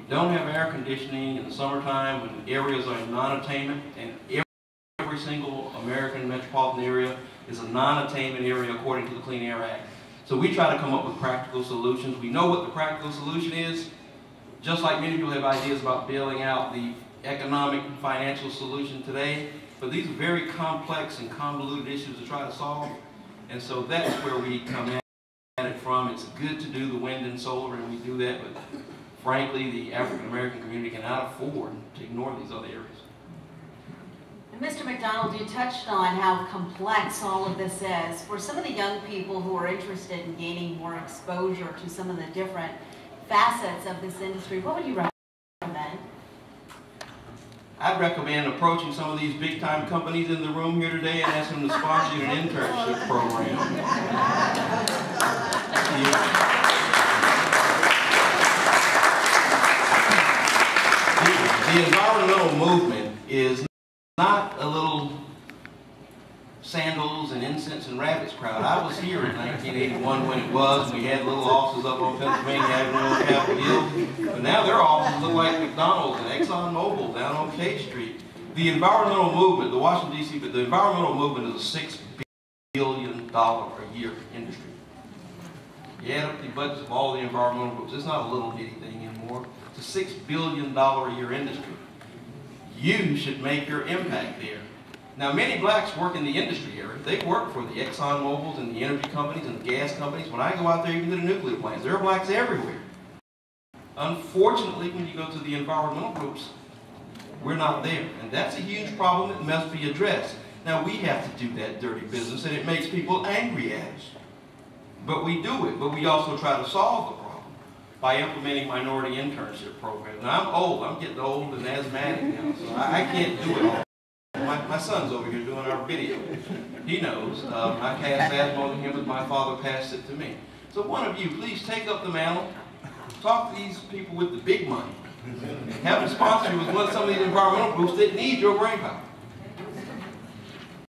don't have air conditioning in the summertime, when areas are in non-attainment, and every single American metropolitan area is a non-attainment area according to the Clean Air Act. So we try to come up with practical solutions. We know what the practical solution is, just like many people have ideas about bailing out the economic and financial solution today, but these are very complex and convoluted issues to try to solve, and so that's where we come at it from. It's good to do the wind and solar, and we do that, but frankly, the African American community cannot afford to ignore these other areas. And Mr. McDonald, you touched on how complex all of this is. For some of the young people who are interested in gaining more exposure to some of the different facets of this industry, what would you recommend? I'd recommend approaching some of these big-time companies in the room here today and asking them to sponsor you an internship program. The environmental movement is not a little sandals and incense and rabbits crowd. I was here in 1981 when it was, and we had little offices up on Pennsylvania Avenue and Capitol Hill. But now their offices look like McDonald's and ExxonMobil down on K Street. The environmental movement, the Washington, D.C., but the environmental movement is a $6 billion a year industry. You add up the budgets of all the environmental groups, it's not a little bitty thing anymore. It's a $6 billion a year industry. You should make your impact there. Now, many blacks work in the industry area. They work for the ExxonMobils and the energy companies and the gas companies. When I go out there, even to the nuclear plants, there are blacks everywhere. Unfortunately, when you go to the environmental groups, we're not there. And that's a huge problem that must be addressed. Now, we have to do that dirty business, and it makes people angry at us. But we do it. But we also try to solve the problem by implementing minority internship programs. Now, I'm old. I'm getting old and asthmatic now, so I can't do it all. My son's over here doing our video. He knows. I passed asthma on him, but my father passed it to me. So one of you, please take up the mantle. Talk to these people with the big money. Have them sponsor you with some of these environmental groups that need your brain power.